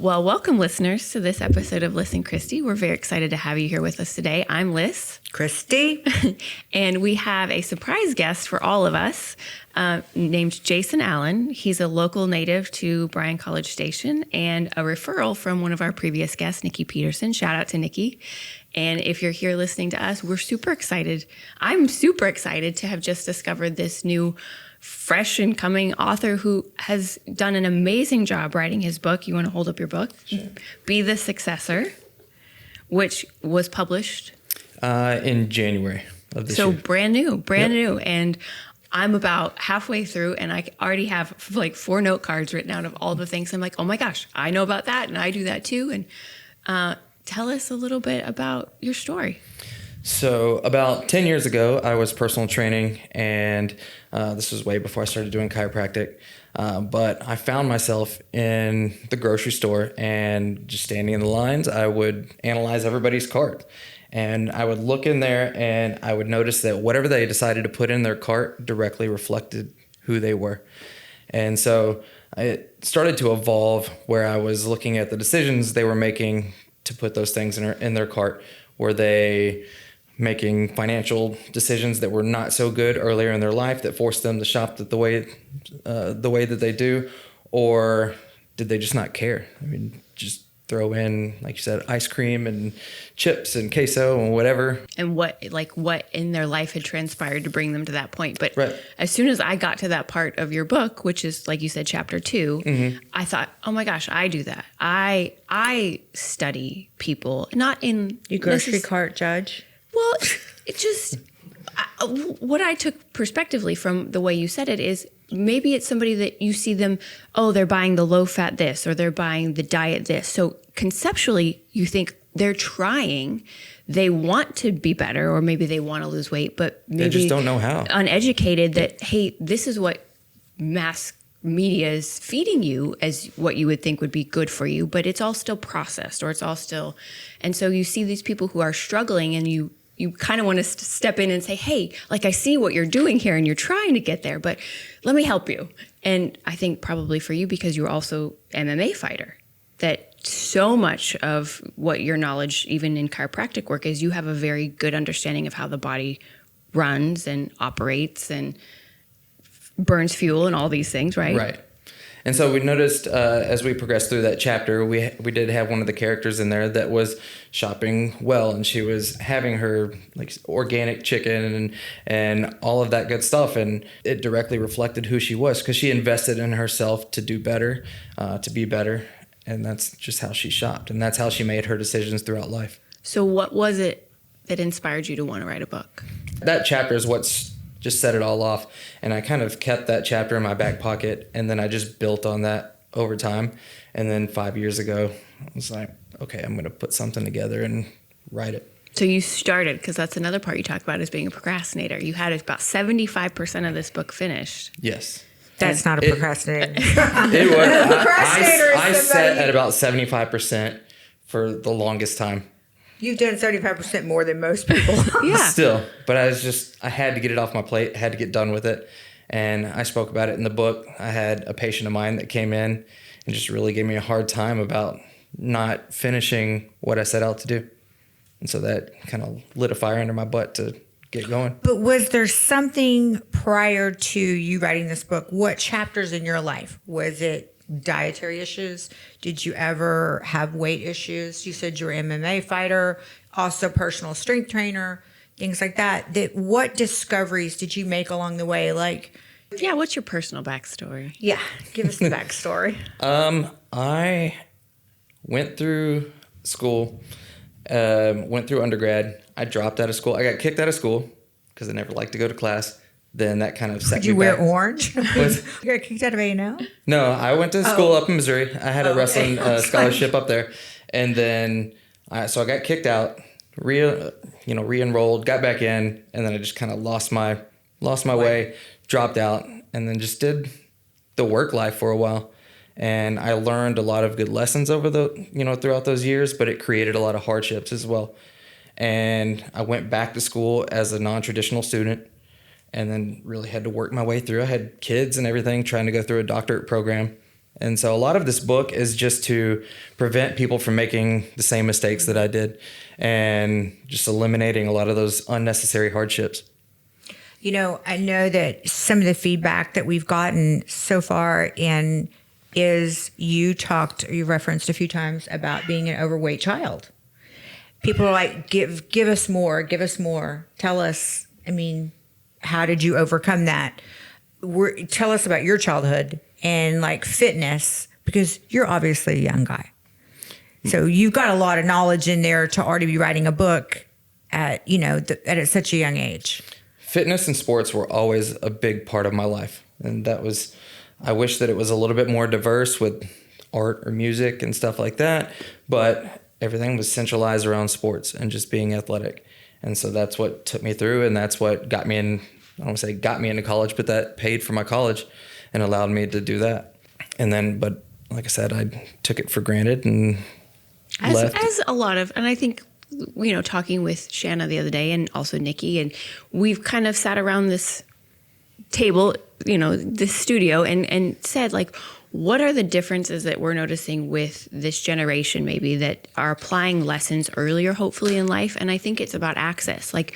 Well, welcome listeners to this episode of Listen Kristi. We're very excited to have you here with us today. I'm Liz. Kristi. And we have a surprise guest for all of us named Jason Allen. He's a local native to Bryan College Station and a referral from one of our previous guests, Nikki Peterson. Shout out to Nikki. And if you're here listening to us, we're super excited. I'm super excited to have just discovered this new fresh and coming author who has done an amazing job writing his book. You want to hold up your book? Sure. Be the Successor, which was published in January of this year. So brand new. And I'm about halfway through and I already have like 4 note cards written out of all the things. I'm like, oh my gosh, I know about that and I do that too. And tell us a little bit about your story. So about 10 years ago, I was personal training, and this was way before I started doing chiropractic. But I found myself in the grocery store and just standing in the lines. I would analyze everybody's cart, and I would look in there and I would notice that whatever they decided to put in their cart directly reflected who they were. And so it started to evolve where I was looking at the decisions they were making to put those things in their cart. Were they making financial decisions that were not so good earlier in their life that forced them to shop the way that they do, or did they just not care? I mean, just throw in, like you said, ice cream and chips and queso and whatever. And what in their life had transpired to bring them to that point. But right. As soon as I got to that part of your book, which is, like you said, chapter 2, mm-hmm. I thought, oh my gosh, I do that. I study people, not in... You grocery cart judge? Well, it just... what I took perspectively from the way you said it is maybe it's somebody that you see them, oh, they're buying the low-fat this or they're buying the diet this. So conceptually, you think they're trying, they want to be better, or maybe they want to lose weight, but maybe they just don't know how. Uneducated that, hey, this is what mass media is feeding you as what you would think would be good for you, but it's all still processed, or it's all still... And so you see these people who are struggling, and you kind of want to step in and say, hey, like, I see what you're doing here and you're trying to get there, but let me help you. And I think probably for you, because you're also MMA fighter, that so much of what your knowledge, even in chiropractic work, is you have a very good understanding of how the body runs and operates and burns fuel and all these things, right? Right. And so we noticed as we progressed through that chapter, we did have one of the characters in there that was shopping well, and she was having her like organic chicken and all of that good stuff, and it directly reflected who she was because she invested in herself to do better, to be better, and that's just how she shopped, and that's how she made her decisions throughout life. So what was it that inspired you to want to write a book? That chapter is what's just set it all off, and I kind of kept that chapter in my back pocket, and then I just built on that over time. And then 5 years ago, I was like, okay, I'm going to put something together and write it. So you started, because that's another part you talk about, is being a procrastinator. You had about 75% of this book finished. Yes. That's not a procrastinator. It was. I sat at about 75% for the longest time. You've done 35% more than most people. Yeah. Still, but I had to get it off my plate, had to get done with it. And I spoke about it in the book. I had a patient of mine that came in and just really gave me a hard time about not finishing what I set out to do. And so that kind of lit a fire under my butt to get going. But was there something prior to you writing this book? What chapters in your life? Was it dietary issues? Did you ever have weight issues? You said you're an MMA fighter, also personal strength trainer, things like that. What discoveries did you make along the way? Like, yeah, what's your personal backstory? Yeah, give us the backstory. I went through school, went through undergrad. I dropped out of school. I got kicked out of school because I never liked to go to class. Then that kind of set me back. Did you wear orange? You got kicked out of A&L? No, I went to school up in Missouri. I had a wrestling scholarship up there. And then, so I got kicked out, re-enrolled, got back in, and then I just kind of lost my way, dropped out, and then just did the work life for a while. And I learned a lot of good lessons over throughout those years, but it created a lot of hardships as well. And I went back to school as a non-traditional student, and then really had to work my way through. I had kids and everything, trying to go through a doctorate program, And so a lot of this book is just to prevent people from making the same mistakes that I did and just eliminating a lot of those unnecessary hardships. You know, I know that some of the feedback that we've gotten so far in is you referenced a few times about being an overweight child. People are like, give us more, tell us, I mean, how did you overcome that? Tell us about your childhood and like fitness, because you're obviously a young guy. So you've got a lot of knowledge in there to already be writing a book at, you know, at such a young age. Fitness and sports were always a big part of my life. And I wish that it was a little bit more diverse with art or music and stuff like that. But everything was centralized around sports and just being athletic. And so that's what took me through. And that's what got me in, I don't want to say got me into college, but that paid for my college and allowed me to do that. And then, but like I said, I took it for granted and left. As a lot of, and I think, you know, talking with Shanna the other day and also Nikki, and we've kind of sat around this table, you know, this studio and said, like, what are the differences that we're noticing with this generation maybe that are applying lessons earlier, hopefully in life? And I think it's about access. Like,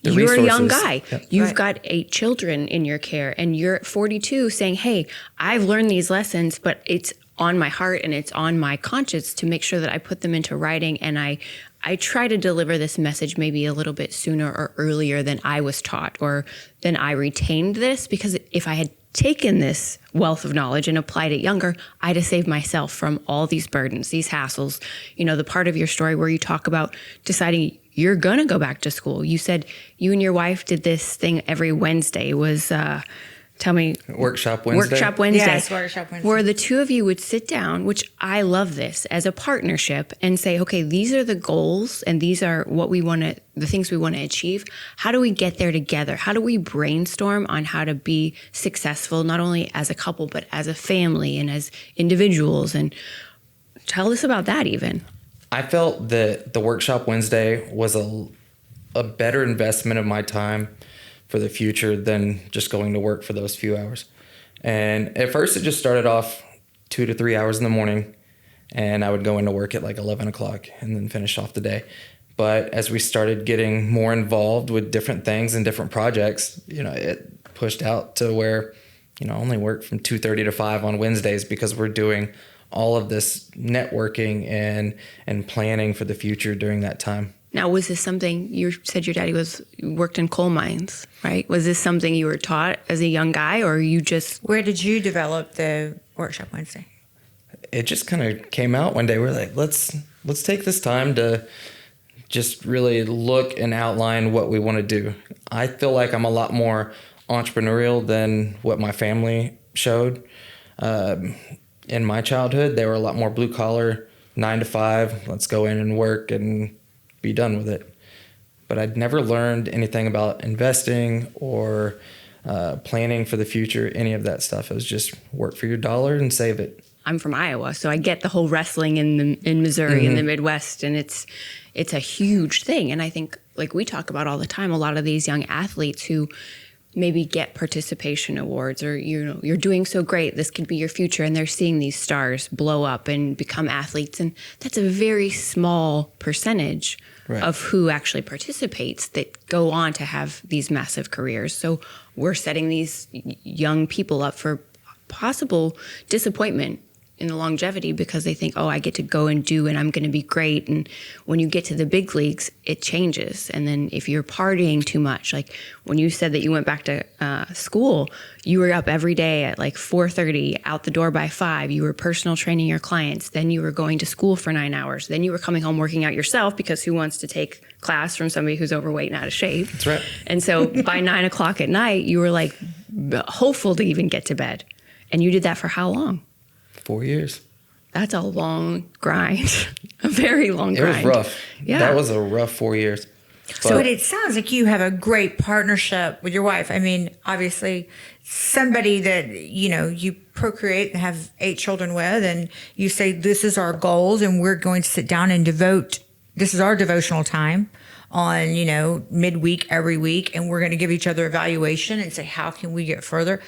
you're a young guy. Yep. You've got 8 children in your care, and you're 42 saying, hey, I've learned these lessons, but it's on my heart and it's on my conscience to make sure that I put them into writing. And I try to deliver this message maybe a little bit sooner or earlier than I was taught or than I retained this, because if I had taken this wealth of knowledge and applied it younger, I'd have saved myself from all these burdens, these hassles. You know, the part of your story where you talk about deciding you're going to go back to school. You said you and your wife did this thing every Wednesday. It was, tell me. Workshop Wednesday. Workshop Wednesday. Yes, Workshop Wednesday. Where the two of you would sit down, which I love this, as a partnership and say, okay, these are the goals and these are what we want to, the things we want to achieve. How do we get there together? How do we brainstorm on how to be successful, not only as a couple, but as a family and as individuals? And tell us about that even. I felt that the Workshop Wednesday was a better investment of my time for the future than just going to work for those few hours. And at first it just started off 2 to 3 hours in the morning, and I would go into work at like 11 o'clock and then finish off the day. But as we started getting more involved with different things and different projects, you know, it pushed out to where, you know, I only work from 2:30 to 5 on Wednesdays because we're doing all of this networking and planning for the future during that time. Now, was this something, you said your daddy worked in coal mines, right? Was this something you were taught as a young guy, or you just... Where did you develop the Workshop Wednesday? It just kind of came out one day. We're like, let's take this time to just really look and outline what we want to do. I feel like I'm a lot more entrepreneurial than what my family showed. In my childhood, they were a lot more blue collar, 9 to 5. Let's go in and work and be done with it. But I'd never learned anything about investing or planning for the future, any of that stuff. It was just work for your dollar and save it. I'm from Iowa, so I get the whole wrestling in Missouri in the Midwest, and it's a huge thing. And I think, like we talk about all the time, a lot of these young athletes who maybe get participation awards, or, you know, you're doing so great, this could be your future, and they're seeing these stars blow up and become athletes, and that's a very small percentage of who actually participates that go on to have these massive careers. So we're setting these young people up for possible disappointment in the longevity because they think, oh, I get to go and do, and I'm going to be great. And when you get to the big leagues, it changes. And then if you're partying too much, like when you said that you went back to school, you were up every day at like 4:30, out the door by 5. You were personal training your clients. Then you were going to school for 9 hours. Then you were coming home working out yourself, because who wants to take class from somebody who's overweight and out of shape? That's right. And so by 9 o'clock at night, you were like hopeful to even get to bed. And you did that for how long? 4 years. That's a long grind, a very long grind. It was rough. Yeah. That was a rough 4 years. But it sounds like you have a great partnership with your wife. I mean, obviously, somebody that, you know, you procreate and have 8 children with, and you say, this is our goals, and we're going to sit down and this is our devotional time on, you know, midweek, every week, and we're going to give each other evaluation and say, how can we get further?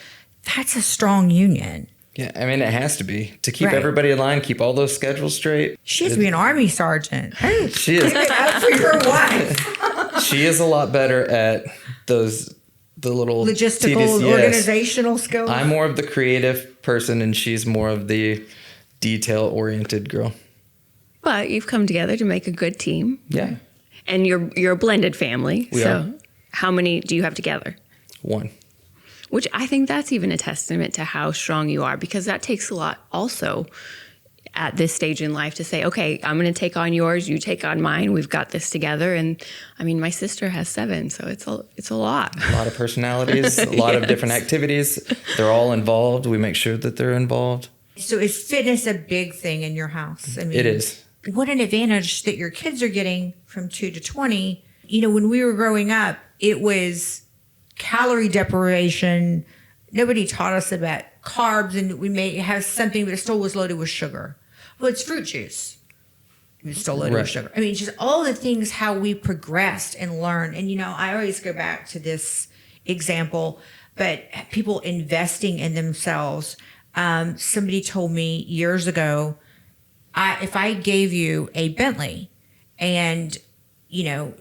That's a strong union. Yeah, I mean, it has to be to keep Right. everybody in line, keep all those schedules straight. She has to be an Army sergeant. Hey, She is. give it up for your wife. She is a lot better at the little Logistical, tedious- yes. organizational skills. I'm more of the creative person, and she's more of the detail-oriented girl. But you've come together to make a good team. Yeah, And you're a blended family. We so are. how many do you have together? one. Which I think that's even a testament to how strong you are, because that takes a lot also at this stage in life to say, okay, I'm going to take on yours, you take on mine, we've got this together. And I mean, my sister has 7, so it's a lot. A lot of personalities, a lot of different activities. They're all involved. We make sure that they're involved. So is fitness a big thing in your house? I mean, It is. What an advantage that your kids are getting from 2 to 20. You know, when we were growing up, it was calorie deprivation. Nobody taught us about carbs, and we may have something, but it still was loaded with sugar. Well, it's fruit juice. It was still loaded with Right. sugar. I mean, just all the things, how we progressed and learned. And, you know, I always go back to this example, but people investing in themselves. Somebody told me years ago, if I gave you a Bentley and, you know,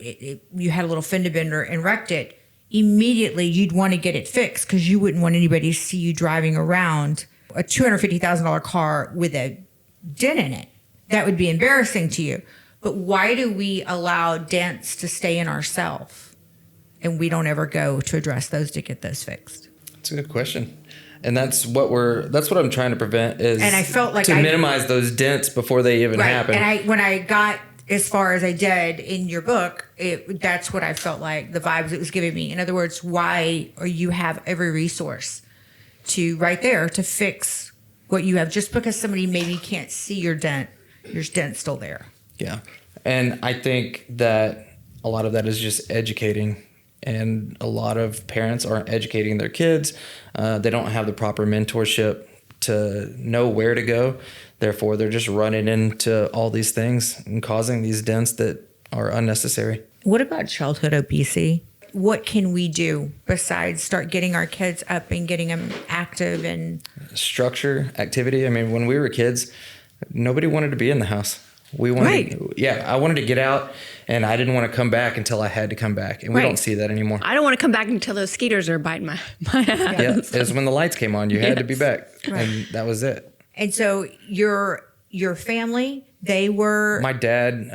you had a little fender bender and wrecked it, immediately you'd want to get it fixed because you wouldn't want anybody to see you driving around a $250,000 car with a dent in it. That would be embarrassing to you. But why do we allow dents to stay in ourselves and we don't ever go to address those to get those fixed? That's a good question. And that's what I'm trying to prevent is And I felt like to minimize those dents before they even happen. And when I got as far as I did in your book, that's what I felt like, the vibes it was giving me. In other words, or you have every resource to right there to fix what you have. Just because somebody maybe can't see your dent, your dent's still there. Yeah. And I think that a lot of that is just educating. And a lot of parents aren't educating their kids. They don't have the proper mentorship to know where to go. Therefore, they're just running into all these things and causing these dents that are unnecessary. What about childhood obesity? What can we do besides start getting our kids up and getting them active and Structure, activity. I mean, when we were kids, nobody wanted to be in the house. We wanted, Right. Yeah, I wanted to get out, and I didn't want to come back until I had to come back, and we Right. don't see that anymore. I don't want to come back until those skeeters are biting my ass. Yeah, it was when the lights came on. You had to be back, Right. and that was it. And so your family, they were My dad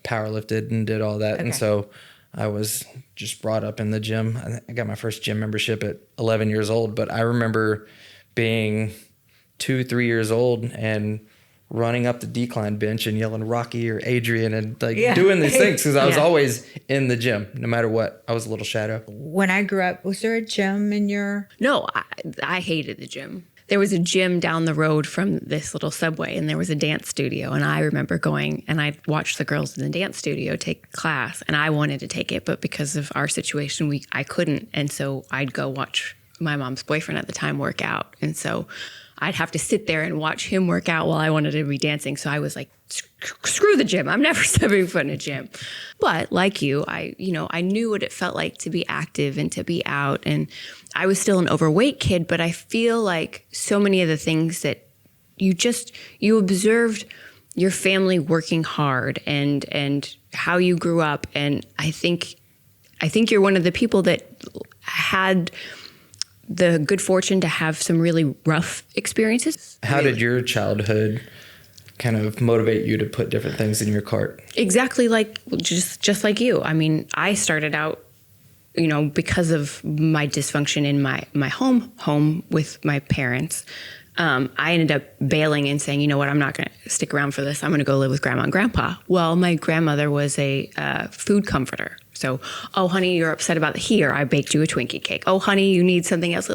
powerlifted and did all that, and Okay. so I was just brought up in the gym. I got my first gym membership at 11 years old, but I remember being 2-3 years old and running up the decline bench and yelling Rocky or Adrian and doing these things because I was Yeah. always in the gym no matter what. I was a little shadow. when I grew up, was there a gym in your No, I hated the gym. There was a gym down the road from this little Subway, and there was a dance studio. And I remember going, and I'd watch the girls in the dance studio take class, and I wanted to take it, but because of our situation, I couldn't. And so I'd go watch my mom's boyfriend at the time work out. And so I'd have to sit there and watch him work out while I wanted to be dancing. So I was like, screw the gym. I'm never stepping foot in a gym. But like you, I knew what it felt like to be active and to be out. And I was still an overweight kid, but I feel like so many of the things that you observed your family working hard and how you grew up. And I think you're one of the people that had the good fortune to have some really rough experiences. How did your childhood kind of motivate you to put different things in your cart? Exactly like just like you. I mean, I started out, because of my dysfunction in my home with my parents. I ended up bailing and saying, you know what, I'm not going to stick around for this. I'm going to go live with grandma and grandpa. Well, my grandmother was a food comforter. So, oh, honey, you're upset about here. I baked you a Twinkie cake. Oh, honey, you need something else.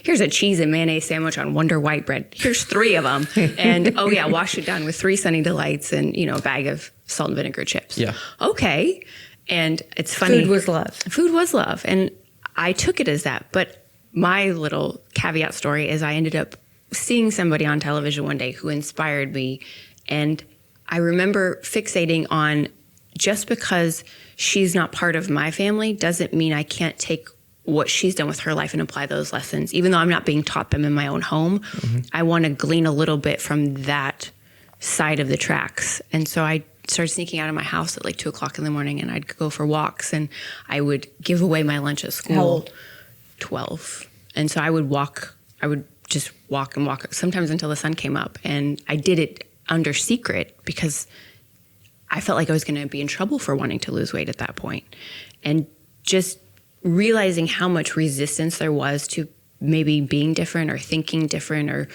Here's a cheese and mayonnaise sandwich on Wonder White bread. Here's 3 of them. And, oh, yeah, wash it down with 3 Sunny Delights and, a bag of salt and vinegar chips. Yeah. Okay. And it's funny. food was love? Food was love. And I took it as that. But my little caveat story is I ended up seeing somebody on television one day who inspired me. And I remember fixating on just because she's not part of my family doesn't mean I can't take what she's done with her life and apply those lessons. Even though I'm not being taught them in my own home, I want to glean a little bit from that side of the tracks. And so I started sneaking out of my house at like 2:00 in the morning, and I'd go for walks, and I would give away my lunch at school. How old? 12. And so I would just walk and walk, sometimes until the sun came up. And I did it under secret because I felt like I was going to be in trouble for wanting to lose weight at that point. And just realizing how much resistance there was to maybe being different or thinking different or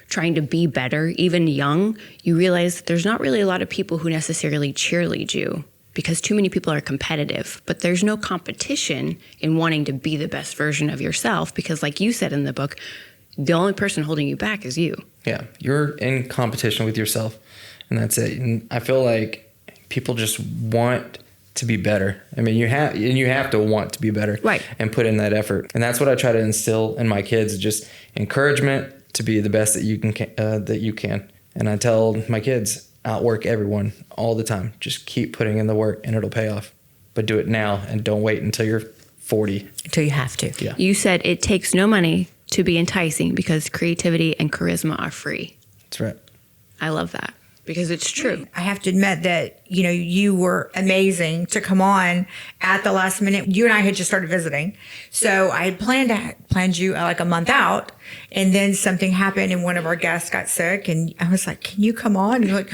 trying to be better, even young, you realize there's not really a lot of people who necessarily cheerlead you because too many people are competitive. But there's no competition in wanting to be the best version of yourself because, like you said in the book, the only person holding you back is you. Yeah, you're in competition with yourself, and that's it. And I feel like people just want to be better. I mean, you have to want to be better, right? And put in that effort. And that's what I try to instill in my kids: just encouragement to be the best that you can. And I tell my kids, outwork everyone all the time. Just keep putting in the work, and it'll pay off. But do it now, and don't wait until you're 40. Until you have to. Yeah. You said it takes no money to be enticing because creativity and charisma are free. That's right. I love that. Because it's true. I have to admit that, you were amazing to come on at the last minute. You and I had just started visiting. So I had planned you like a month out. And then something happened and one of our guests got sick. And I was like, can you come on? And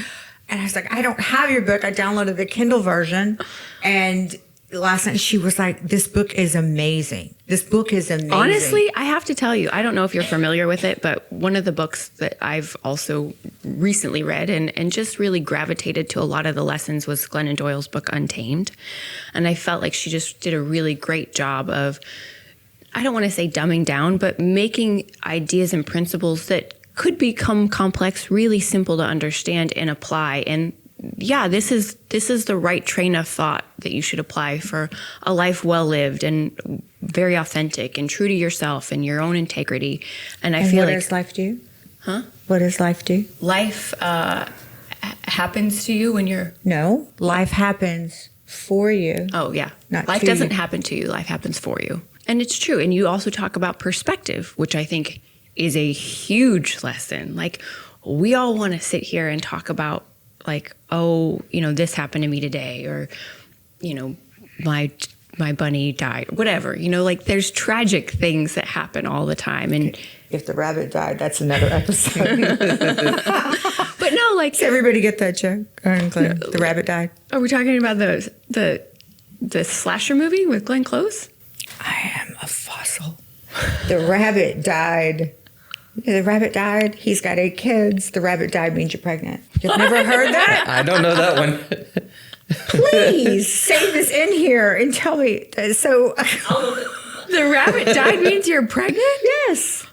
I was like, I don't have your book. I downloaded the Kindle version. And last night she was like, this book is amazing. This book is amazing. Honestly, I have to tell you, I don't know if you're familiar with it, but one of the books that I've also recently read and just really gravitated to a lot of the lessons was Glennon Doyle's book, Untamed. And I felt like she just did a really great job of, I don't want to say dumbing down, but making ideas and principles that could become complex really simple to understand and apply. And yeah, this is the right train of thought that you should apply for a life well lived and very authentic and true to yourself and your own integrity. And I feel like, what does life do? Huh? What does life do? Life happens to you when you're... No, life happens for you. Oh, yeah. Not life to doesn't you. happen to you. Life happens for you. And it's true. And you also talk about perspective, which I think is a huge lesson. Like, we all want to sit here and talk about, like, oh, this happened to me today, or, my bunny died, whatever, like there's tragic things that happen all the time. And if the rabbit died, that's another episode. but no, like, Does everybody get that joke? The rabbit died. Are we talking about the slasher movie with Glenn Close? I am a fossil. The rabbit died. The rabbit died. He's got 8 kids. The rabbit died means you're pregnant. You've never heard that? I don't know that one. Please say this in here and tell me. So, The rabbit died means you're pregnant? yes.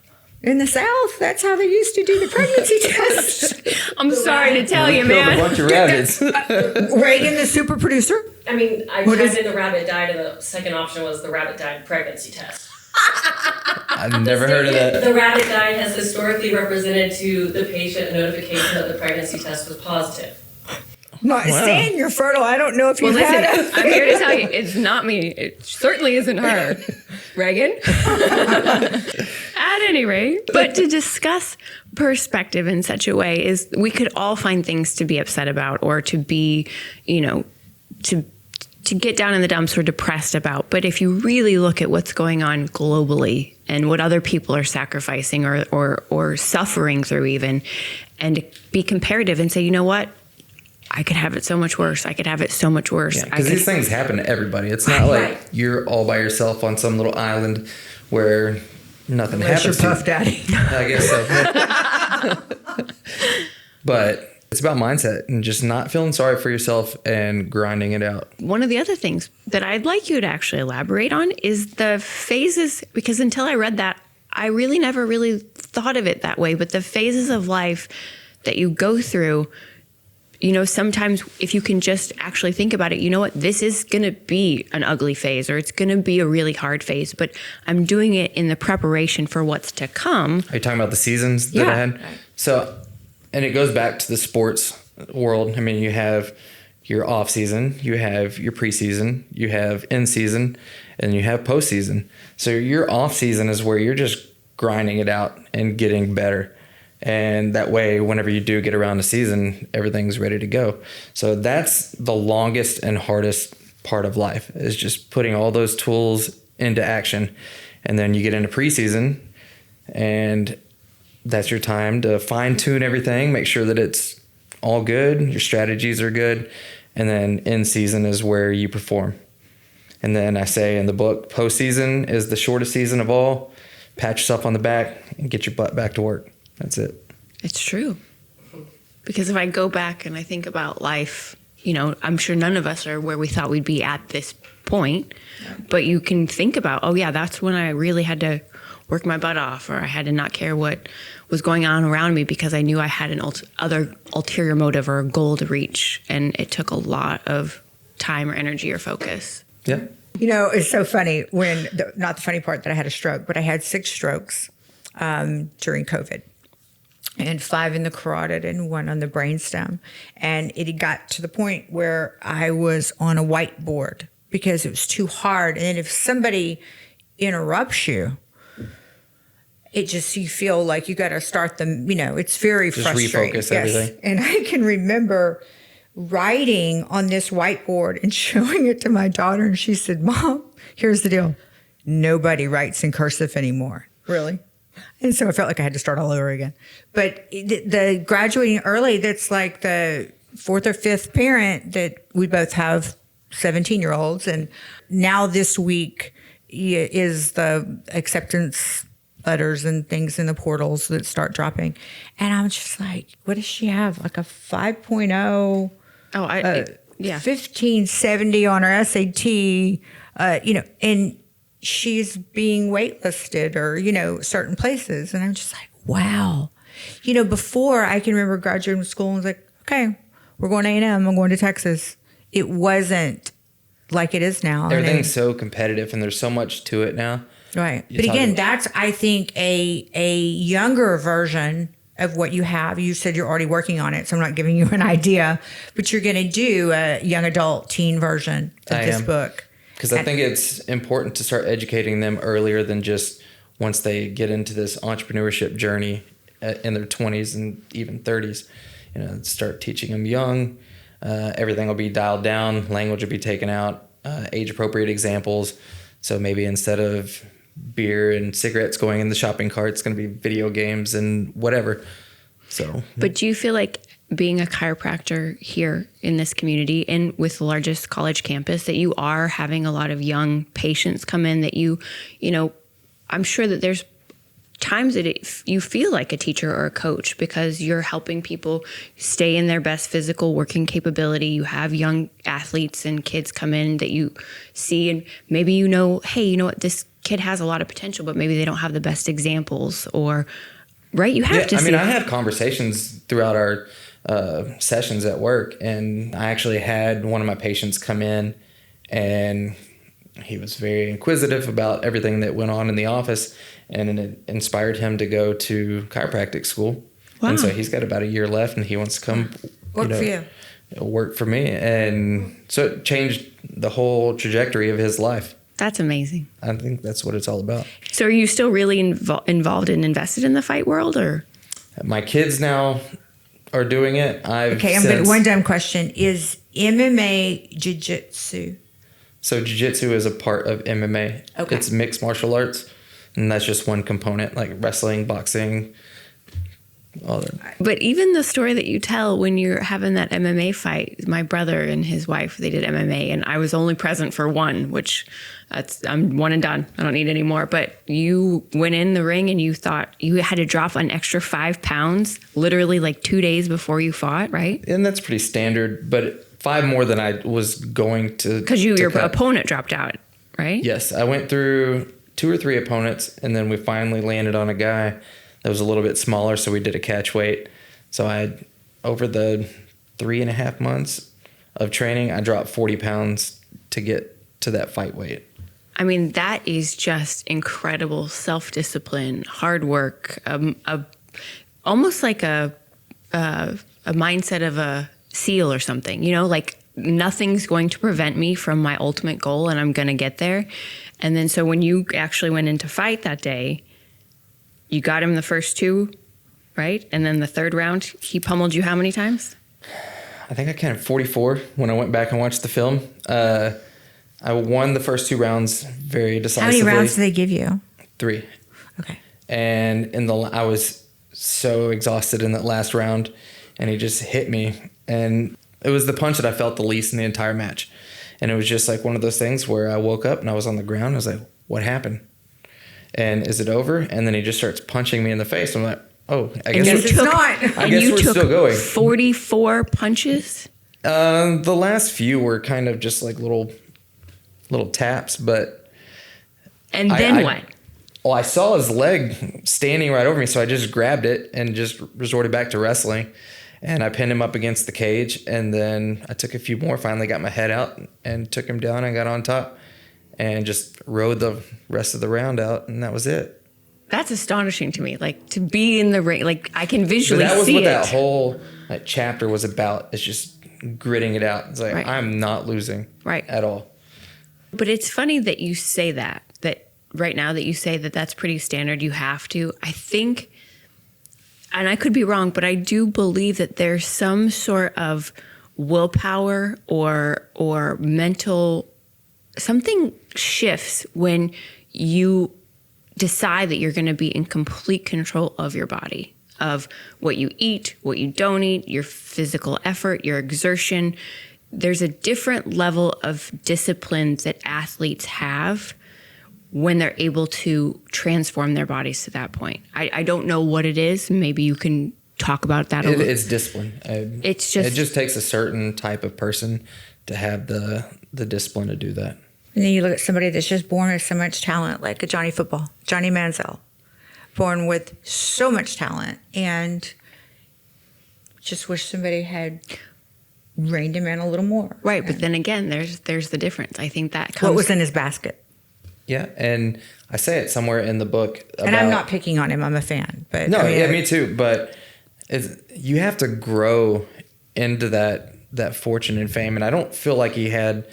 In the South, that's how they used to do the pregnancy test. I'm sorry to tell you, Killed a man. bunch of rabbits. Reagan, the super producer. I mean, I What typed is- in the rabbit died, and the second option was the rabbit died pregnancy test. I've never heard of that. The rabbit died has historically represented to the patient a notification that the pregnancy test was positive. Not saying you're fertile. I don't know if Well, you've listen, had I'm here to tell you, it's not me. It certainly isn't her. Reagan? At any rate, but to discuss perspective in such a way is we could all find things to be upset about or to be, to get down in the dumps or depressed about. But if you really look at what's going on globally and what other people are sacrificing or suffering through even, and be comparative and say, you know what? I could have it so much worse. I could have it so much worse. Because these things happen to everybody. It's not like you're all by yourself on some little island where nothing Unless happens. you're Puff Daddy. I guess so. But it's about mindset and just not feeling sorry for yourself and grinding it out. One of the other things that I'd like you to actually elaborate on is the phases, because until I read that, I really never really thought of it that way. But the phases of life that you go through, sometimes if you can just actually think about it, you know what, this is going to be an ugly phase or it's going to be a really hard phase, but I'm doing it in the preparation for what's to come. Are you talking about the seasons that I had? So, and it goes back to the sports world. I mean, you have your off season, you have your preseason, you have in season, and you have postseason. So your off season is where you're just grinding it out and getting better. And that way, whenever you do get around the season, everything's ready to go. So that's the longest and hardest part of life, is just putting all those tools into action. And then you get into preseason, and that's your time to fine tune everything, make sure that it's all good, your strategies are good. And then in season is where you perform. And then I say in the book, postseason is the shortest season of all. Pat yourself on the back and get your butt back to work. That's it. It's true. Because if I go back and I think about life, you know, I'm sure none of us are where we thought we'd be at this point. But you can think about, oh, yeah, that's when I really had to work my butt off, or I had to not care what was going on around me because I knew I had an other ulterior motive or a goal to reach. And it took a lot of time or energy or focus. Yeah. You know, it's so funny when, not the funny part that I had a stroke, but I had 6 strokes during COVID, and 5 in the carotid and 1 on the brainstem. And it got to the point where I was on a whiteboard because it was too hard. And if somebody interrupts you, it just, you feel like you got to start them, you know, it's very just frustrating. refocus everything. And I can remember writing on this whiteboard and showing it to my daughter. And she said, Mom, here's the deal. Nobody writes in cursive anymore. Really? And so I felt like I had to start all over again. But the graduating early, that's like the 4th or 5th parent that we both have 17-year-olds. And now this week is the acceptance letters and things in the portals that start dropping. And I'm just like, what does she have? Like a 5.0? Oh, yeah. 1570 on her SAT, you know, and she's being waitlisted or, you know, certain places. And I'm just like, wow. You know, before I can remember graduating from school and was like, okay, we're going to A&M, I'm going to Texas. It wasn't like it is now. Everything's so competitive and there's so much to it now. Right. But again, that's, I think, a younger version of what you have. You said you're already working on it, so I'm not giving you an idea, but you're going to do a young adult teen version of this book. Because I think it's important to start educating them earlier than just once they get into this entrepreneurship journey in their 20s and even 30s. You know, start teaching them young. Everything will be dialed down. Language will be taken out. Age-appropriate examples. So maybe instead of beer and cigarettes going in the shopping cart, it's going to be video games and whatever. So, but do you feel like being a chiropractor here in this community and with the largest college campus that you are having a lot of young patients come in that you know, I'm sure that there's times that you feel like a teacher or a coach because you're helping people stay in their best physical working capability. You have young athletes and kids come in that you see, and maybe you know, hey, you know what, this kid has a lot of potential, but maybe they don't have the best examples, or right? You have to. I have conversations throughout our sessions at work, and I actually had one of my patients come in, and he was very inquisitive about everything that went on in the office, and it inspired him to go to chiropractic school. Wow. And so he's got about a year left, and he wants to come work for me. And so it changed the whole trajectory of his life. That's amazing. I think that's what it's all about. So are you still really involved and invested in the fight world, or? My kids now are doing it. One dumb question. Is MMA jiu-jitsu? So jiu-jitsu is a part of MMA. Okay. It's mixed martial arts, and that's just one component, like wrestling, boxing, all that. But even the story that you tell when you're having that MMA fight, my brother and his wife, they did MMA, and I was only present for one, which I'm one and done. I don't need any more. But you went in the ring and you thought you had to drop an extra 5 pounds literally like 2 days before you fought, right? And that's pretty standard, but 5 more than I was going to. Because your opponent dropped out, right? Yes. I went through 2 or 3 opponents, and then we finally landed on a guy that was a little bit smaller, so we did a catch weight. So over the 3.5 months of training, I dropped 40 pounds to get to that fight weight. I mean, that is just incredible self-discipline, hard work, almost like a mindset of a SEAL or something, you know, like nothing's going to prevent me from my ultimate goal, and I'm going to get there. And then so when you actually went in to fight that day, you got him the first 2, right? And then the third round, he pummeled you how many times? I think I counted 44 when I went back and watched the film. I won the first 2 rounds very decisively. How many rounds did they give you? 3. Okay. And I was so exhausted in that last round, and he just hit me. And it was the punch that I felt the least in the entire match. And it was just like one of those things where I woke up and I was on the ground. I was like, what happened? And is it over? And then he just starts punching me in the face. I'm like, oh, I guess it's not. I guess we're still going. 44 punches? The last few were kind of just like little taps, but. And then what? Well, I saw his leg standing right over me, so I just grabbed it and just resorted back to wrestling. And I pinned him up against the cage, and then I took a few more, finally got my head out and took him down and got on top and just rode the rest of the round out, and that was it. That's astonishing to me. Like, to be in the ring, like, I can visually see it. That was what that whole chapter was about, is just gritting it out. It's like, Right. I'm not losing at all. But it's funny that you say that right now that you say that that's pretty standard. You have to. I think, and I could be wrong, but I do believe that there's some sort of willpower or mental, something shifts when you decide that you're going to be in complete control of your body, of what you eat, what you don't eat, your physical effort, your exertion. There's a different level of discipline that athletes have when they're able to transform their bodies to that point. I don't know what it is. Maybe you can talk about that a little. It's discipline. It just takes a certain type of person to have the discipline to do that. And then you look at somebody that's just born with so much talent, like a Johnny Manziel, born with so much talent, and just wish somebody had reined him in a little more. Right, but then again, there's the difference. I think that comes. What was in his basket? Yeah, and I say it somewhere in the book. And I'm not picking on him. I'm a fan. But no, me too. But you have to grow into that fortune and fame, and I don't feel like he had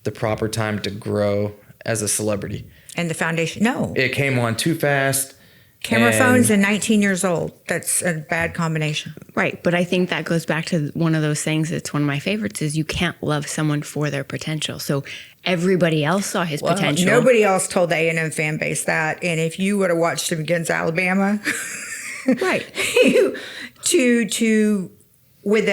the proper time to grow as a celebrity. And the foundation, no. It came on too fast. Camera phones and 19 years old. That's a bad combination. Right, but I think that goes back to one of those things that's one of my favorites is you can't love someone for their potential. So everybody else saw his potential. Nobody else told the A&M fan base that. And if you would have watched him against Alabama, right, with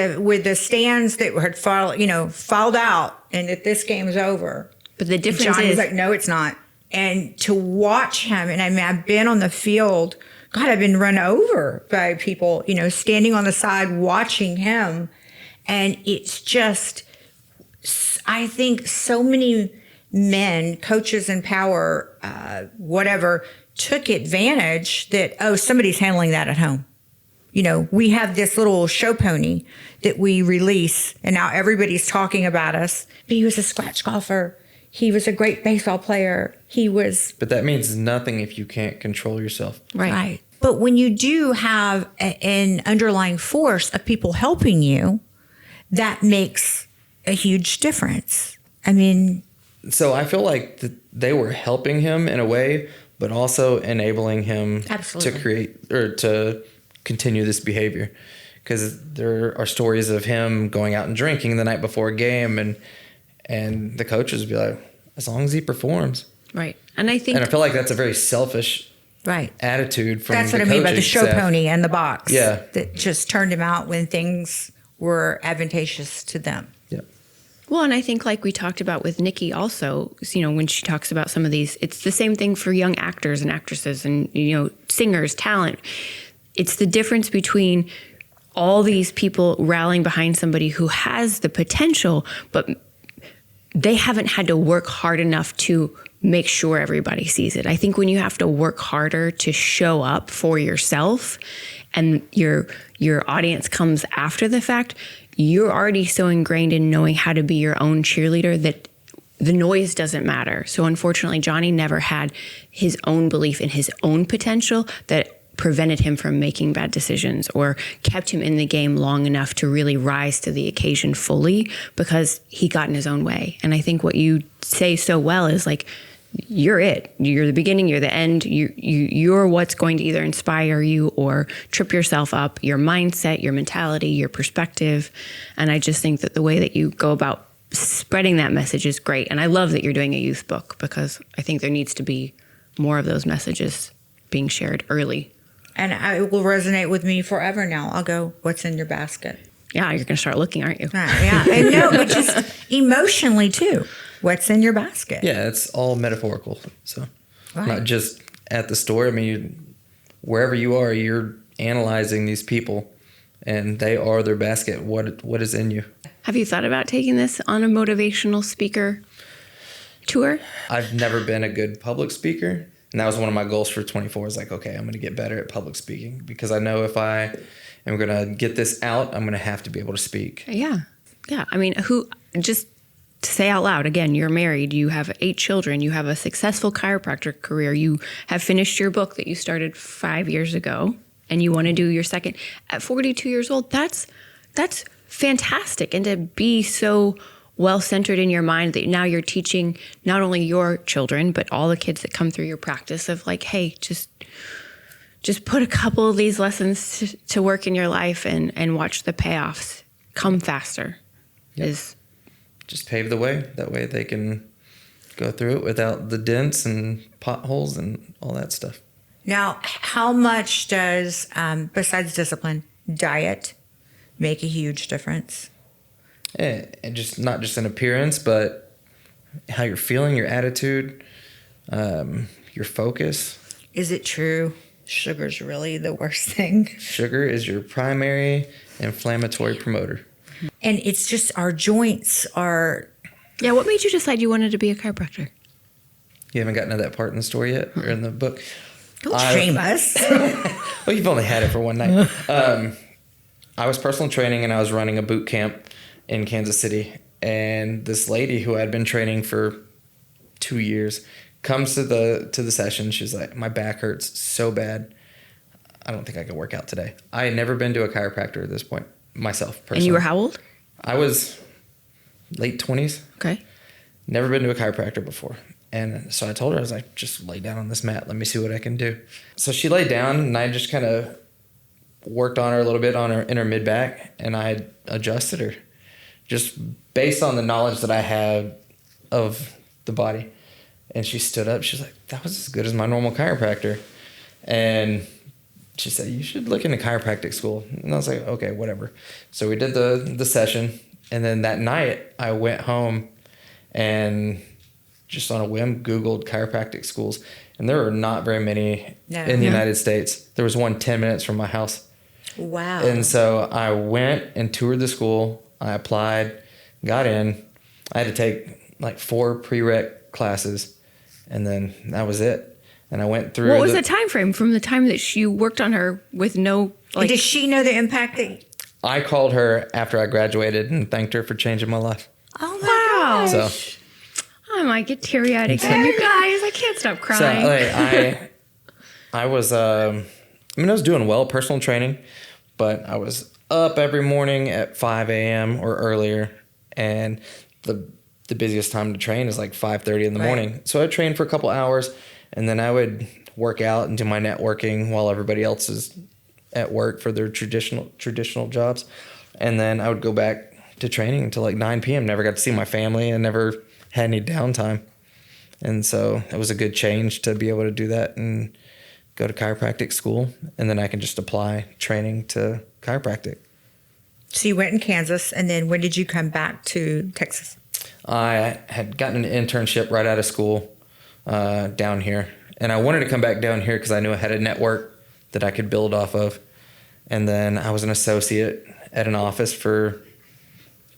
the stands that had filed out, and that this game is over. But the difference Johnny's is like, no, it's not. And to watch him, and I mean, I've been on the field. God, I've been run over by people, standing on the side watching him. And it's just, I think so many men, coaches in power, whatever, took advantage that, somebody's handling that at home. We have this little show pony that we release, and now everybody's talking about us. He was a scratch golfer. He was a great baseball player. But that means nothing if you can't control yourself. Right. But when you do have an underlying force of people helping you, that makes a huge difference. I mean. So I feel like they were helping him in a way, but also enabling him to create or to continue this behavior. Because there are stories of him going out and drinking the night before a game, and the coaches would be like, as long as he performs. Right. And I That's what I mean by the show pony and the box. Yeah. That just turned him out when things were advantageous to them. Yeah. Well, and I think like we talked about with Nikki also, when she talks about some of these, it's the same thing for young actors and actresses and, singers, talent. It's the difference between all these people rallying behind somebody who has the potential, but they haven't had to work hard enough to make sure everybody sees it. I think when you have to work harder to show up for yourself and your audience comes after the fact, you're already so ingrained in knowing how to be your own cheerleader that the noise doesn't matter. So unfortunately, Johnny never had his own belief in his own potential that prevented him from making bad decisions or kept him in the game long enough to really rise to the occasion fully because he got in his own way. And I think what you say so well is like, you're it. You're the beginning, you're the end. You're what's going to either inspire you or trip yourself up, your mindset, your mentality, your perspective. And I just think that the way that you go about spreading that message is great. And I love that you're doing a youth book because I think there needs to be more of those messages being shared early. And it will resonate with me forever now. I'll go, what's in your basket? Yeah, you're going to start looking, aren't you? Yeah. And no, but just emotionally too. What's in your basket? Yeah, it's all metaphorical. So Right. not just at the store. I mean, wherever you are, you're analyzing these people and they are their basket. What is in you? Have you thought about taking this on a motivational speaker tour? I've never been a good public speaker. And that was one of my goals for 24 is like, okay, I'm going to get better at public speaking because I know if I am going to get this out, I'm going to have to be able to speak. Yeah. Yeah. I mean, just to say out loud, again, you're married, you have 8 children, you have a successful chiropractor career, you have finished your book that you started 5 years ago, and you want to do your second at 42 years old. That's fantastic. And to be so well-centered in your mind that now you're teaching not only your children, but all the kids that come through your practice of like, hey, just put a couple of these lessons to work in your life and watch the payoffs come faster. Yep. Just pave the way. That way they can go through it without the dents and potholes and all that stuff. Now, how much does, besides discipline, diet make a huge difference? And just not just an appearance, but how you're feeling, your attitude, your focus. Is it true sugar's really the worst thing? Sugar is your primary inflammatory promoter. And it's just our joints are... Yeah, what made you decide you wanted to be a chiropractor? You haven't gotten to that part in the story yet, or in the book? Don't shame us. Well, you've only had it for one night. I was personal training and I was running a boot camp in Kansas City. And this lady who had been training for 2 years comes to the session. She's like, my back hurts so bad. I don't think I can work out today. I had never been to a chiropractor at this point, myself personally. And you were how old? I was late 20s. Okay. Never been to a chiropractor before. And so I told her, I was like, just lay down on this mat. Let me see what I can do. So she laid down and I just kind of worked on her a little bit in her mid back and I adjusted her just based on the knowledge that I had of the body. And she stood up. She's like, that was as good as my normal chiropractor. And she said, you should look into chiropractic school. And I was like, okay, whatever. So we did the session. And then that night I went home and just on a whim Googled chiropractic schools. And there were not very many in the United States. There was one 10 minutes from my house. Wow. And so I went and toured the school. I applied, got in. I had to take like 4 prereq classes. And then that was it. And I went through. What was the time frame from the time that you worked on her with no like? Does she know the impact that? I called her after I graduated and thanked her for changing my life. Oh my gosh. So I might get teary-eyed again. You guys, I can't stop crying. So like, I was I was doing well personal training, but I was up every morning at 5 a.m. or earlier, and the busiest time to train is like 5:30 in the morning. So I trained for a couple hours. And then I would work out and do my networking while everybody else is at work for their traditional jobs. And then I would go back to training until like 9 p.m. Never got to see my family and never had any downtime. And so it was a good change to be able to do that and go to chiropractic school. And then I can just apply training to chiropractic. So you went in Kansas, and then when did you come back to Texas? I had gotten an internship right out of school. Down here. And I wanted to come back down here because I knew I had a network that I could build off of. And then I was an associate at an office for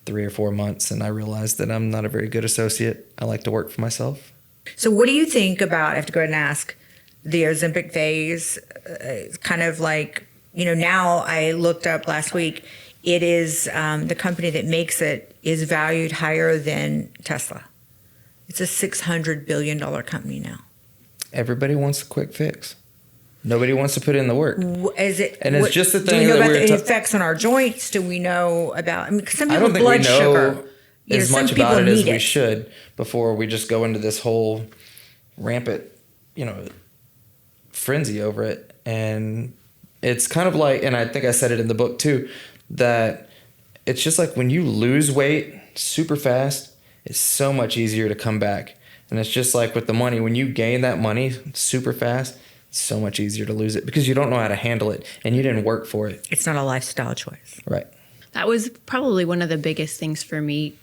3 or 4 months, and I realized that I'm not a very good associate. I like to work for myself. So what do you think about, I have to go ahead and ask, the Ozempic phase? It's kind of like, now I looked up last week, it is the company that makes it is valued higher than Tesla. It's a $600 billion company now. Everybody wants a quick fix. Nobody wants to put in the work. Is it? And it's just the Do thing we know that about we're the effects on our joints? Do we know about? I mean, 'cause some I people don't think blood we know sugar. as some much people about it as need we should before we just go into this whole rampant, frenzy over it. And it's kind of like, and I think I said it in the book too, that it's just like when you lose weight super fast, it's so much easier to come back. And it's just like with the money, when you gain that money super fast, it's so much easier to lose it because you don't know how to handle it and you didn't work for it. It's not a lifestyle choice. Right. That was probably one of the biggest things for me,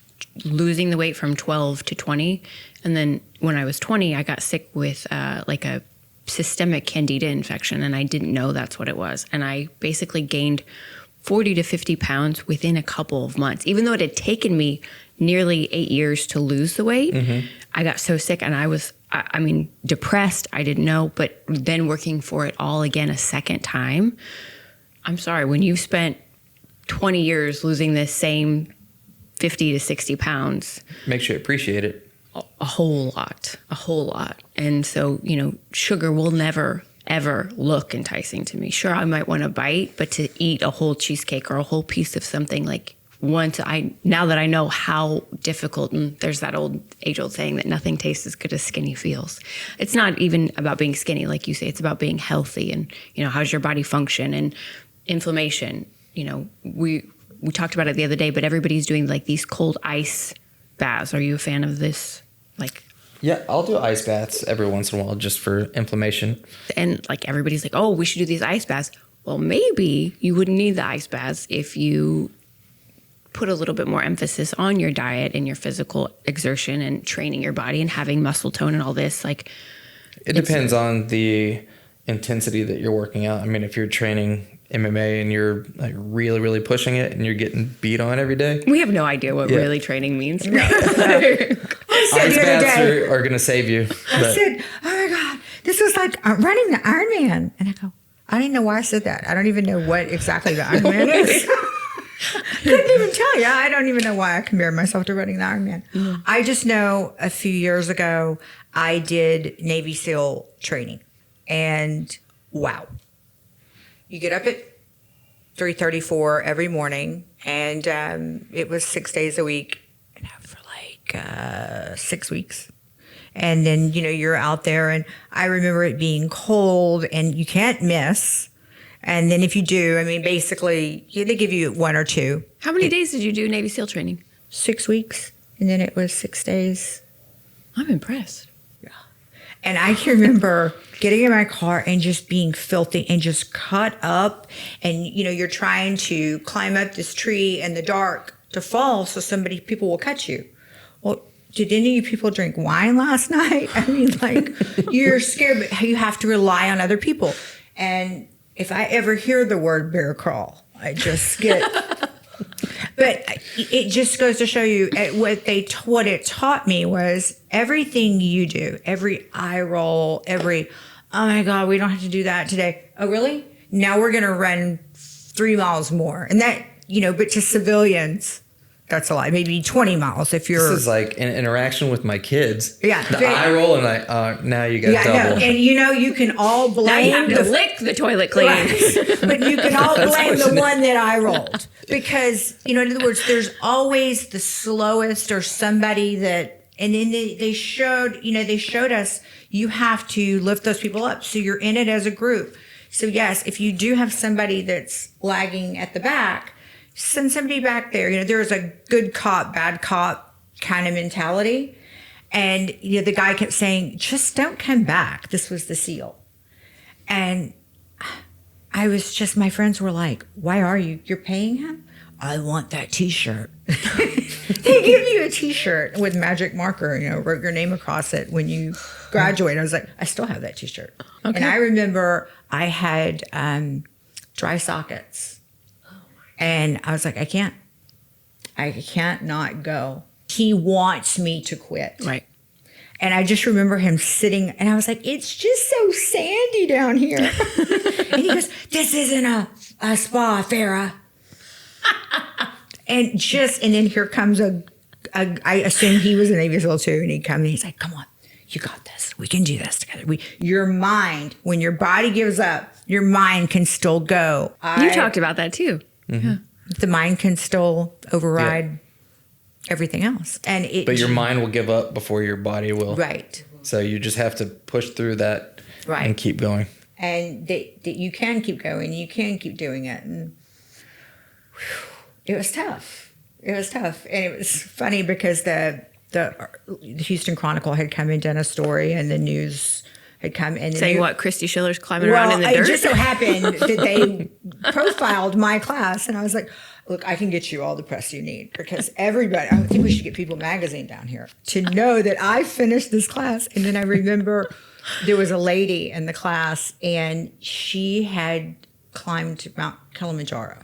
losing the weight from 12 to 20. And then when I was 20, I got sick with like a systemic candida infection, and I didn't know that's what it was. And I basically gained 40 to 50 pounds within a couple of months. Even though it had taken me nearly 8 years to lose the weight, I got so sick and I was, depressed. I didn't know, but then working for it all again a second time. I'm sorry, when you've spent 20 years losing this same 50 to 60 pounds. Makes you appreciate it. A whole lot. And so, sugar will never, ever look enticing to me. Sure, I might want to bite, but to eat a whole cheesecake or a whole piece of something now that I know how difficult, and there's that age-old saying that nothing tastes as good as skinny feels. It's not even about being skinny, like you say. It's about being healthy and, how's your body function and inflammation. We talked about it the other day, but everybody's doing like these cold ice baths. Are you a fan of this? Yeah, I'll do ice baths every once in a while just for inflammation. And everybody's like, oh, we should do these ice baths. Well, maybe you wouldn't need the ice baths if you put a little bit more emphasis on your diet and your physical exertion and training your body and having muscle tone and all this. It depends on the intensity that you're working out. I mean, if you're training MMA and you're really, really pushing it and you're getting beat on every day. We have no idea what really training means. Ice baths are going to save you. I said, oh my God, this is like running the Ironman. And I go, I don't even know why I said that. I don't even know what exactly the Ironman is. Couldn't even tell you. I don't even know why I compared myself to running the Ironman. Mm-hmm. I just know a few years ago, I did Navy SEAL training. And wow. You get up at 3:34 every morning, and it was 6 days a week for 6 weeks. And then, you're out there, and I remember it being cold, and you can't miss. And then if you do, basically, they give you 1 or 2. How many days did you do Navy SEAL training? 6 weeks, and then it was 6 days. I'm impressed. Yeah. And I can remember getting in my car and just being filthy and just cut up. And, you're trying to climb up this tree in the dark to fall so people will catch you. Well, did any of you people drink wine last night? You're scared, but you have to rely on other people. And if I ever hear the word bear crawl, I just get... But it just goes to show you what it taught me was everything you do, every eye roll, oh my God, we don't have to do that today. Oh, really? Now we're going to run 3 miles more. And that, but to civilians, that's a lot. Maybe 20 miles if you're... This is like an interaction with my kids. Yeah. The eye roll and now you got double. No. And you can all blame... Now you have to lick the toilet clean. Right. But you can all blame the one that eye rolled. Because, in other words, there's always the slowest or somebody that... And then they showed us you have to lift those people up. So you're in it as a group. So yes, if you do have somebody that's lagging at the back, send somebody back there. There's a good cop, bad cop kind of mentality. And, the guy kept saying, just don't come back. This was the SEAL. And my friends were like, why are you? You're paying him? I want that T-shirt. They give you a T-shirt with magic marker, wrote your name across it when you graduate. I was like, I still have that T-shirt. Okay. And I remember I had dry sockets. And I was like, I can't not go. He wants me to quit. Right. And I just remember him sitting, and I was like, it's just so sandy down here. And he goes, this isn't a spa, Farrah. And then here comes I assume he was a Navy SEAL too, and he comes and he's like, come on, you got this. We can do this together. Your mind, when your body gives up, your mind can still go. You talked about that too. Mm-hmm. Yeah. The mind can still override everything else. But your mind will give up before your body will. Right. So you just have to push through that Right. and keep going. And that you can keep going. You can keep doing it. And it was tough. It was tough. And it was funny because the Houston Chronicle had come and done a story, and the news had come and Saying what, Kristi Schiller's climbing around in the dirt? It just so happened that they profiled my class, and I was like, look, I can get you all the press you need, because everybody, I think we should get People Magazine down here to know that I finished this class. And then I remember there was a lady in the class, and she had climbed Mount Kilimanjaro.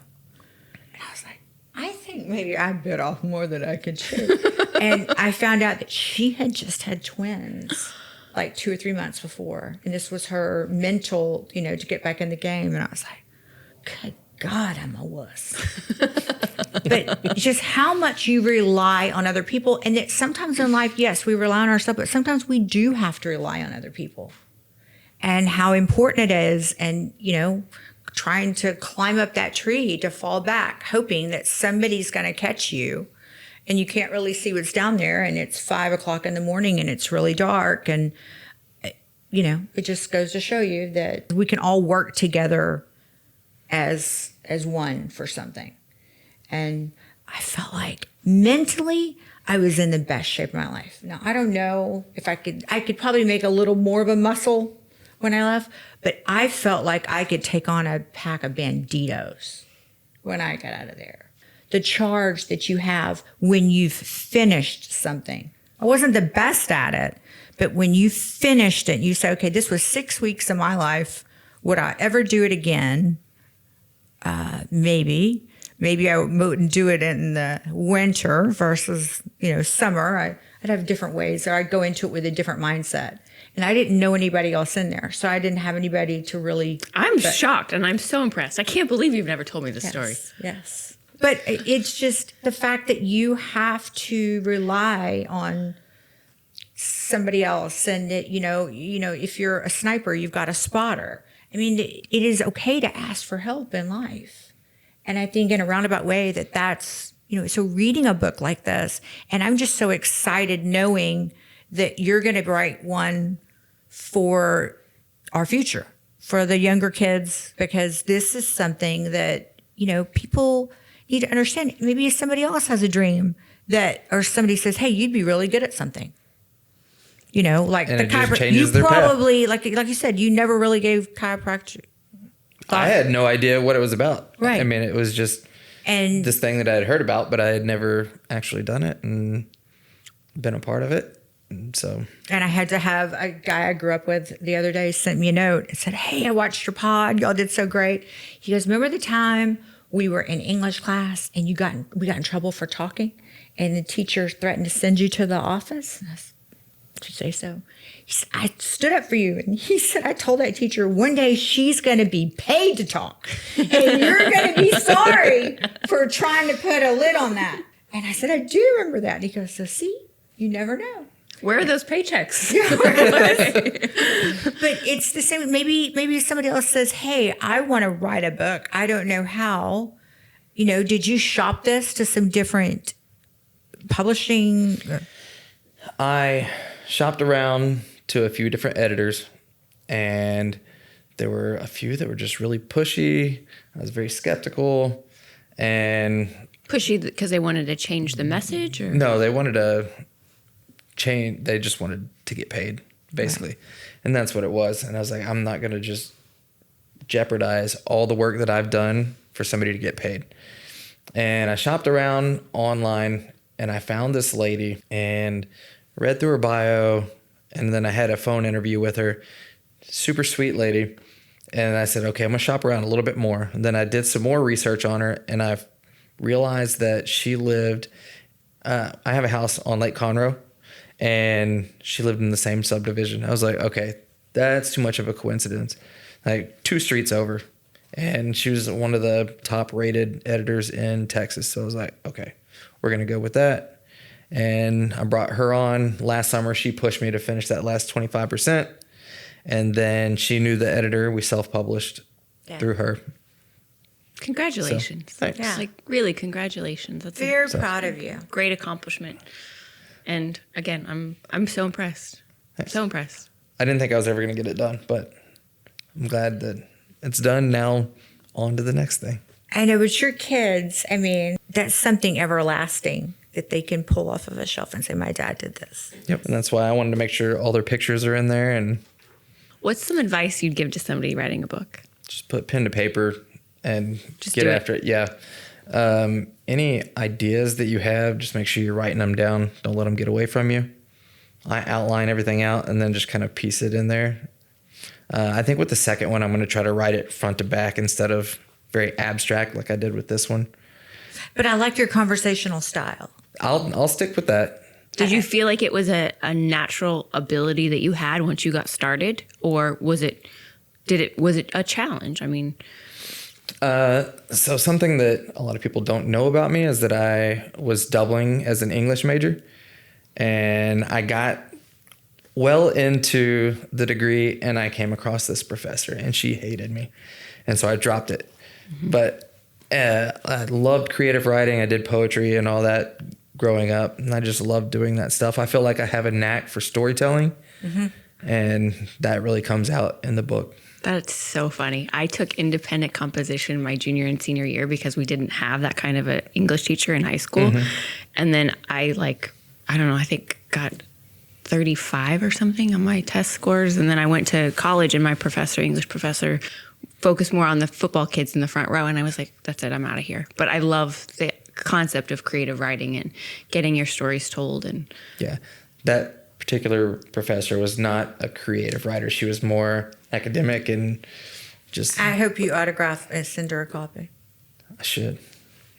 And I was like, I think maybe I bit off more than I could chew. And I found out that she had just had twins like 2 or 3 months before. And this was her mental, to get back in the game. And I was like, good God, I'm a wuss. But just how much you rely on other people. And that sometimes in life, yes, we rely on ourselves, but sometimes we do have to rely on other people. And how important it is. And, trying to climb up that tree to fall back, hoping that somebody's going to catch you. And you can't really see what's down there. And it's 5 o'clock in the morning and it's really dark. And, it just goes to show you that we can all work together as one for something. And I felt like mentally I was in the best shape of my life. Now, I don't know if I could probably make a little more of a muscle when I left, but I felt like I could take on a pack of Banditos when I got out of there. The charge that you have when you've finished something. I wasn't the best at it, but when you finished it, you say, okay, this was 6 weeks of my life. Would I ever do it again? Maybe I wouldn't do it in the winter versus, summer. I'd have different ways, or I'd go into it with a different mindset. And I didn't know anybody else in there. So I didn't have anybody to really. I'm shocked and I'm so impressed. I can't believe you've never told me this story. Yes. But it's just the fact that you have to rely on somebody else. And that, if you're a sniper, you've got a spotter. I mean, it is okay to ask for help in life. And I think in a roundabout way that's, so reading a book like this, and I'm just so excited knowing that you're going to write one for our future, for the younger kids, because this is something that, people need to understand. Maybe somebody else has a dream or somebody says, hey, you'd be really good at something. Like and the chiropractor, you probably, like you said, you never really gave chiropractic thought. I had no idea what it was about. Right. I mean, it was just this thing that I had heard about, but I had never actually done it and been a part of it. And I had to have a guy I grew up with the other day sent me a note and said, hey, I watched your pod. Y'all did so great. He goes, remember the time we were in English class and we got in trouble for talking and the teacher threatened to send you to the office? And I said, did you say so? He said, I stood up for you. And he said, I told that teacher one day she's going to be paid to talk. And you're going to be sorry for trying to put a lid on that. And I said, I do remember that. And he goes, so see, you never know. Where are those paychecks? But it's the same. Maybe somebody else says, hey, I want to write a book. I don't know how. Did you shop this to some different publishing? I shopped around to a few different editors, and there were a few that were just really pushy. I was very skeptical. And pushy because they wanted to change the message? Or? No, they wanted to change. They just wanted to get paid, basically. Right. And that's what it was. And I was like, I'm not going to just jeopardize all the work that I've done for somebody to get paid. And I shopped around online, and I found this lady and read through her bio, and then I had a phone interview with her. Super sweet lady. And I said, okay, I'm going to shop around a little bit more. And then I did some more research on her, and I realized that she lived, I have a house on Lake Conroe, and she lived in the same subdivision. I was like, okay, that's too much of a coincidence. Like 2 streets over. And she was one of the top rated editors in Texas. So I was like, okay, we're going to go with that. And I brought her on last summer. She pushed me to finish that last 25%. And then she knew the editor. We self-published through her. Congratulations. So, thanks. Yeah. Like, really, congratulations. That's Very proud of you. a great accomplishment. And again, I'm so impressed. Thanks. So impressed. I didn't think I was ever going to get it done, but I'm glad that it's done. Now on to the next thing. I know, but your kids, I mean, that's something everlasting that they can pull off of a shelf and say, my dad did this. Yep. And that's why I wanted to make sure all their pictures are in there and What's some advice you'd give to somebody writing a book? just put pen to paper and Just get do it. after it. Yeah. Any ideas that you have, just make sure you're writing them down. Don't let them get away from you. I outline everything out and then just kind of piece it in there. I think with the second one, I'm going to try to write it front to back instead of very abstract like I did with this one. But I like your conversational style. I'll stick with that. Did you feel like it was a natural ability that you had once you got started, or was it a challenge? I mean, So something that a lot of people don't know about me is that I was doubling as an English major, and I got well into the degree and I came across this professor and she hated me. And so I dropped it. Mm-hmm. But I loved creative writing. I did poetry and all that growing up, and I just loved doing that stuff. I feel like I have a knack for storytelling, and that really comes out in the book. that's so funny. I took independent composition my junior and senior year because we didn't have that kind of an English teacher in high school. And then I don't know, I think got 35 or something on my test scores. And then I went to college and my English professor, focused more on the football kids in the front row. And I was like, that's it, I'm out of here. But I love the concept of creative writing and getting your stories told. And Yeah. That particular professor was not a creative writer. She was more academic and just, I hope you autograph and send her a copy. I should.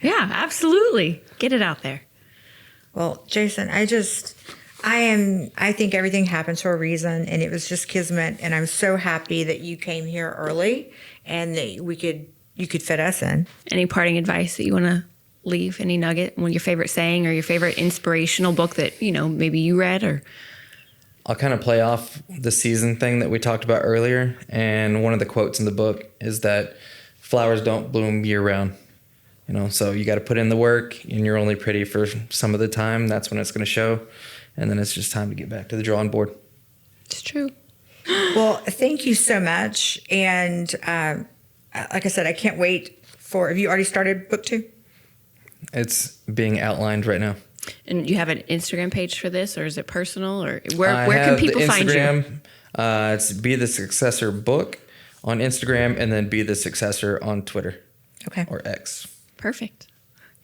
yeah, absolutely. Get it out there. Well, Jason, I think everything happens for a reason, and it was just kismet. And I'm so happy that you came here early and that you could fit us in. Any parting advice that you want to leave? Any nugget? Your favorite saying or your favorite inspirational book that, maybe you read? Or I'll kind of play off the season thing that we talked about earlier. And one of the quotes in the book is that flowers don't bloom year round. So you got to put in the work, and you're only pretty for some of the time. That's when it's going to show. And then it's just time to get back to the drawing board. it's true. Well, thank you so much. And like I said, I can't wait for, have you already started book 2? It's being outlined right now. And you have an Instagram page for this, or is it personal, or I where can have people the find you? Instagram. It's Be the Successor Book on Instagram, and then Be the Successor on Twitter Okay. or X. Perfect.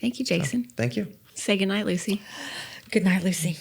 Thank you, Jason. Thank you. Say goodnight, Lucy. Good night, Lucy.